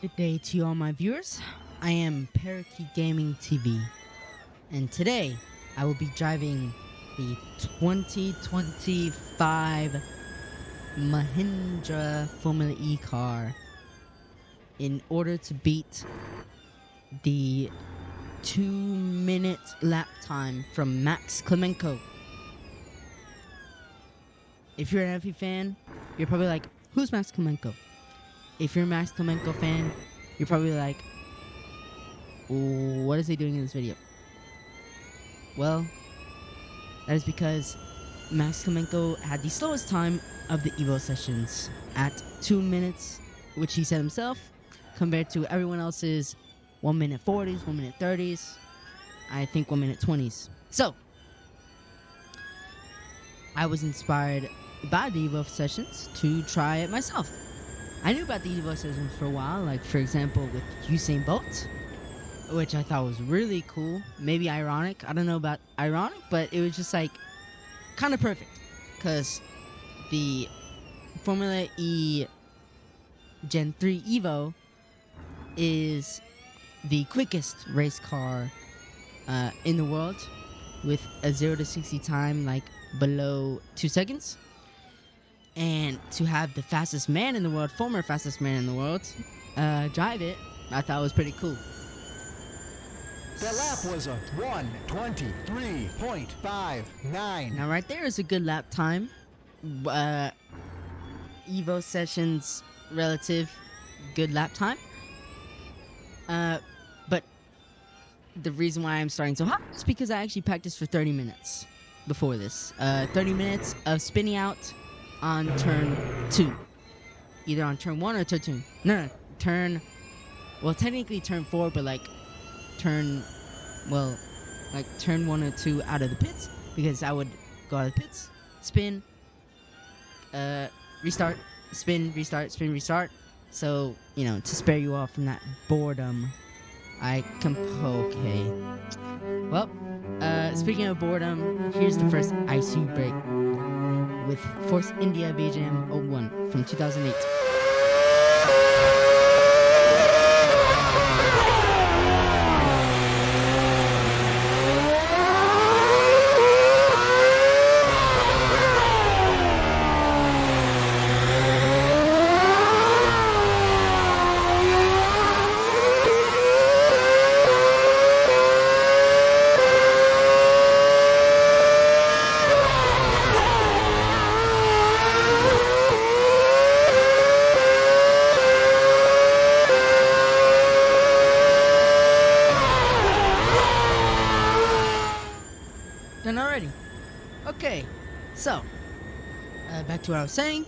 Good day to all my viewers. I am Parakeet Gaming TV, and today I will be driving the 2025 Mahindra Formula E car in order to beat the 2-minute lap time from Max Klemenko. If you're an F1 fan, you're probably like, who's Max Klemenko? If you're a Max Klemenko fan, you're probably like, what is he doing in this video? Well, that is because Max Klemenko had the slowest time of the Evo sessions at 2 minutes, which he said himself, compared to everyone else's 1 minute 40s, 1 minute 30s, I think 1 minute 20s. So, I was inspired by the Evo sessions to try it myself. I knew about the Evo sessions for a while, like for example with Usain Bolt, which I thought was really cool, maybe ironic. I don't know about ironic, but it was just like kind of perfect, because the Formula E Gen3 Evo is the quickest race car in the world, with a 0 to 60 time like below 2 seconds. And to have the fastest man in the world, former fastest man in the world, drive it, I thought was pretty cool. The lap was a 1:23.59. Now right there is a good lap time. Evo sessions relative good lap time. But the reason why I'm starting so hot is because I actually practiced for 30 minutes before this. 30 minutes of spinning out on turn 2. Either on turn 1 or turn 2. No, well, technically turn 4, but like turn 1 or 2 out of the pits, because I would go out of the pits, spin, restart, spin, restart, spin, restart. So, you know, to spare you all from that boredom, okay. Well, speaking of boredom, here's the first ICU break with Force India BGM 01 from 2008. Done already. Okay, so back to what I was saying.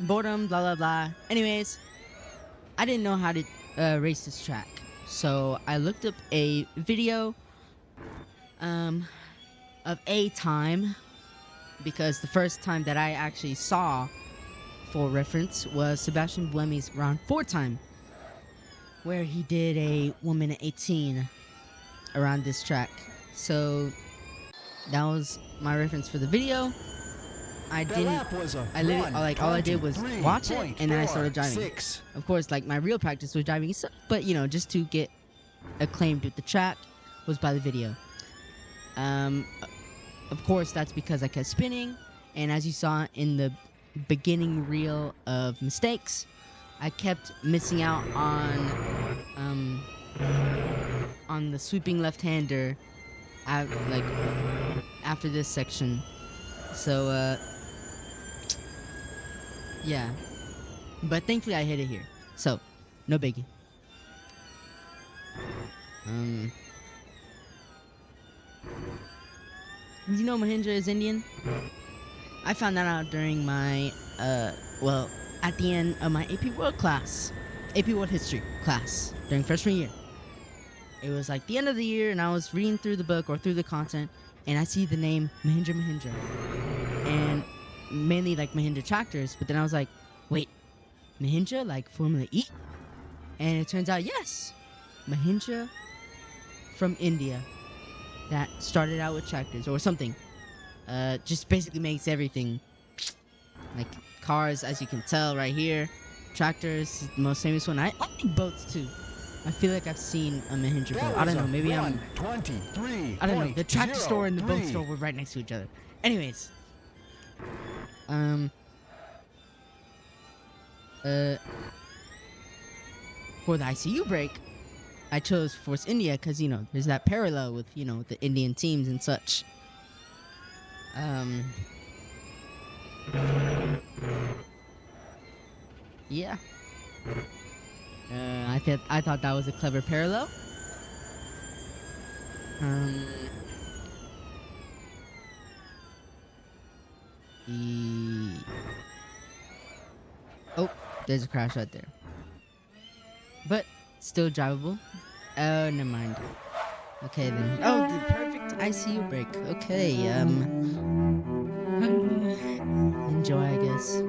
Boredom, blah blah blah. Anyways, I didn't know how to race this track, so I looked up a video of a time, because the first time that I actually saw for reference was Sebastian Buemi's round 4 time, where he did a 1 minute 18 around this track. So that was my reference for the video. I literally, like, all I did was watch it and then I started driving. Of course, like, my real practice was driving, but you know, just to get acclaimed with the track was by the video. Of course, that's because I kept spinning, and as you saw in the beginning reel of mistakes, I kept missing out on the sweeping left-hander after this section. So yeah, but thankfully I hit it here, so no biggie. You know Mahindra is Indian? I found that out during my well, at the end of my AP World class, AP World History class during freshman year. It was like the end of the year, and I was reading through the book or through the content, and I see the name Mahindra, and mainly like Mahindra tractors. But then I was like, wait, Mahindra like Formula E? And it turns out, yes, Mahindra from India that started out with tractors or something. Just basically makes everything like cars, as you can tell right here. tractors, the most famous one. I think boats too. I feel like I've seen a Mahindra boat. I don't know. Maybe I'm. 23. I don't know. The tractor store and the boat store were right next to each other. Anyways. For the ICU break, I chose Force India because, you know, there's that parallel with, you know, the Indian teams and such. Yeah. I thought that was a clever parallel. Oh, there's a crash right there. But still drivable. Oh, never mind. Okay then. Oh, the perfect ICU break. Okay, enjoy, I guess.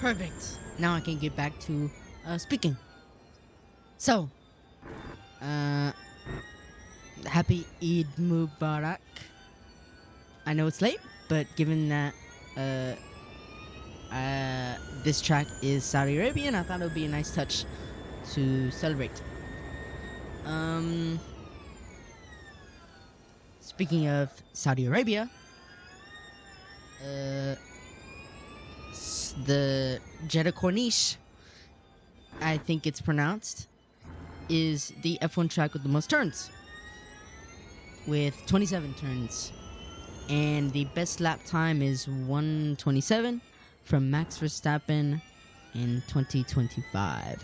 Perfect. Now I can get back to speaking. So, happy Eid Mubarak. I know it's late, but given that this track is Saudi Arabian, I thought it would be a nice touch to celebrate. Speaking of Saudi Arabia, the Jeddah Corniche, I think it's pronounced, is the F1 track with the most turns, with 27 turns. And the best lap time is 1:27 from Max Verstappen in 2025.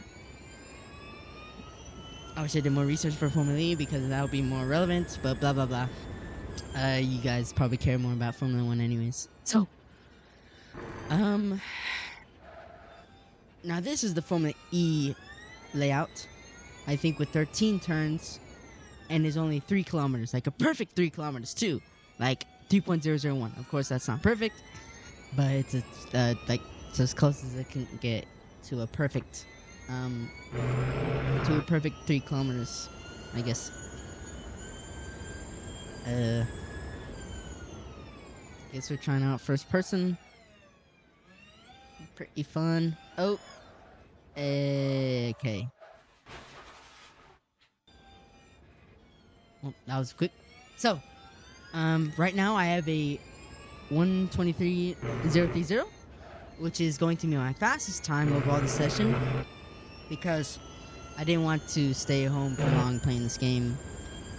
I wish I did more research for Formula E because that would be more relevant, but blah blah blah. You guys probably care more about Formula 1 anyways. So, now this is the Formula E layout. I think with 13 turns and is only 3 kilometers, like a perfect 3 kilometers too. Like 3.001. Of course, that's not perfect, but it's like it's as close as it can get to a perfect 3 kilometers, I guess. Guess we're trying out first person. Pretty fun. Oh, okay. Well, that was quick. So, right now I have a 1:23.030, which is going to be my fastest time overall this session, because I didn't want to stay home for long playing this game,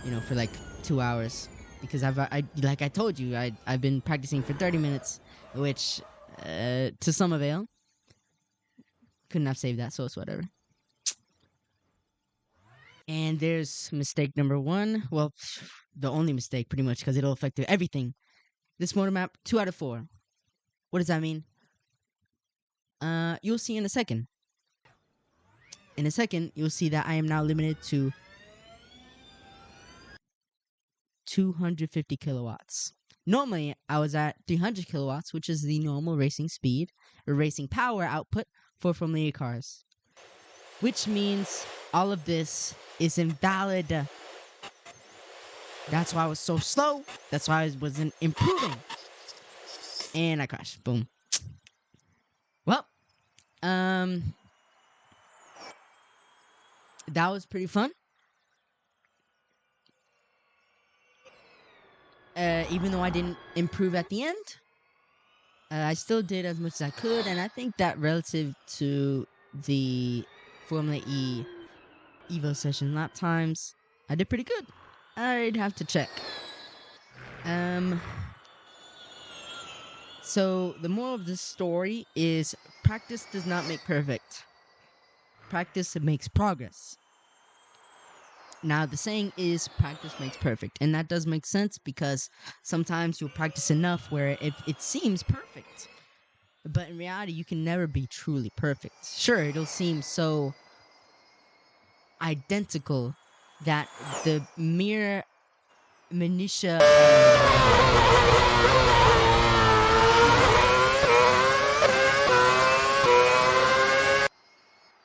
you know, for like 2 hours, because like I told you, I've been practicing for 30 minutes, which to some avail. Couldn't have saved that, so it's whatever. And there's mistake number 1. Well, the only mistake, pretty much, because it'll affect everything. This motor map, 2 out of 4. What does that mean? You'll see in a second. In a second, you'll see that I am now limited to 250 kilowatts. Normally, I was at 300 kilowatts, which is the normal racing speed, or racing power output for Formula E cars. Which means all of this is invalid. That's why I was so slow. That's why I wasn't improving. And I crashed. Boom. Well, That was pretty fun. Even though I didn't improve at the end, I still did as much as I could, and I think that relative to the Formula E Evo session lap times, I did pretty good. I'd have to check. So the moral of this story is practice does not make perfect. Practice makes progress. Now, the saying is practice makes perfect, and that does make sense because sometimes you'll practice enough where it seems perfect. But in reality, you can never be truly perfect. Sure, it'll seem so identical that the mere minutia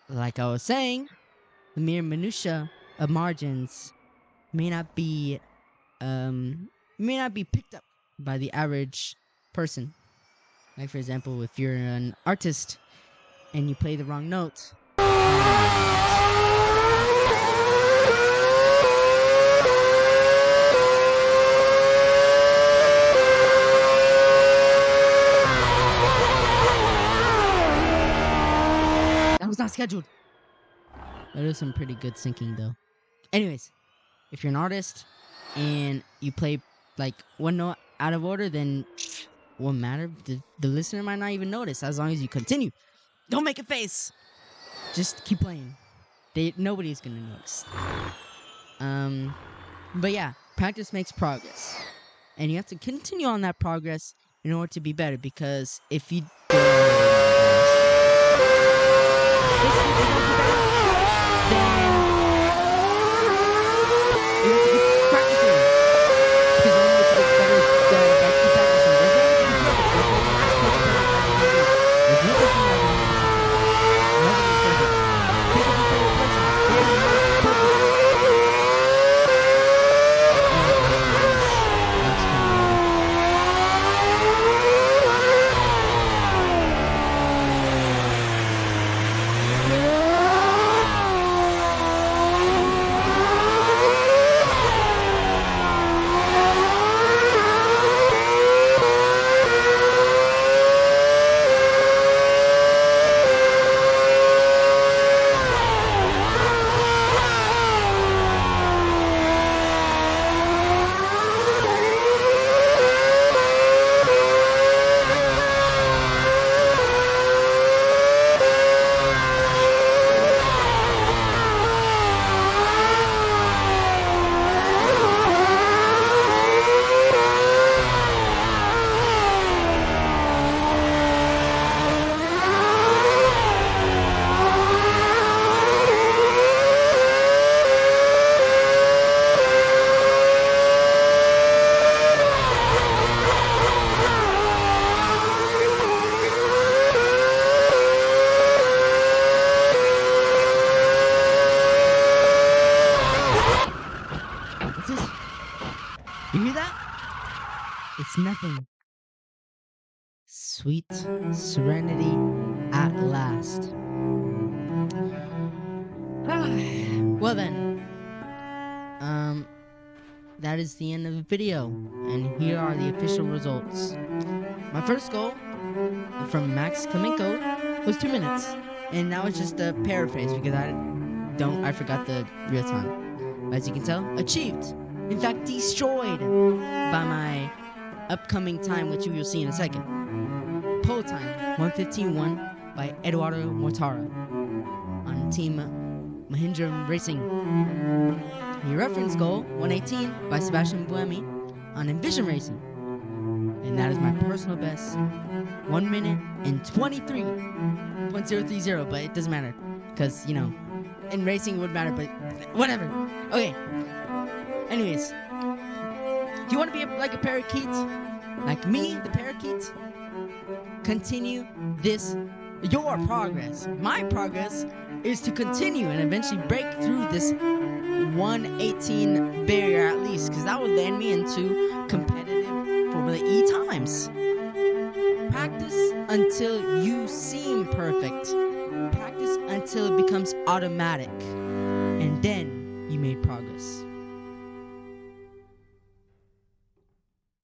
like I was saying, the mere minutia of margins may not be picked up by the average person. Like, for example, if you're an artist and you play the wrong note. That was not scheduled. That is some pretty good syncing, though. Anyways, if you're an artist and you play like one note out of order, then won't matter. The listener might not even notice as long as you continue. Don't make a face. Just keep playing. Nobody's gonna notice. But yeah, practice makes progress, and you have to continue on that progress in order to be better. Because if you you hear that? It's nothing. Sweet serenity at last. Well then, that is the end of the video, and here are the official results. My first goal from Max Kamenko was 2 minutes, and that was just a paraphrase because I forgot the real time. As you can tell, achieved. In fact, destroyed by my upcoming time, which you will see in a second. Pole time, 1:15.1 by Eduardo Mortara on Team Mahindra Racing. The reference goal, 1:18 by Sebastian Buemi on Envision Racing. And that is my personal best, 1 minute and 23.030, but it doesn't matter, because, you know, in racing it would matter, but whatever. Okay. Anyways, if you want to be like a parakeet, like me, the parakeet, continue your progress. My progress is to continue and eventually break through this 1:18 barrier at least, because that would land me into competitive Formula E times. Practice until you seem perfect. until it becomes automatic, and then you made progress.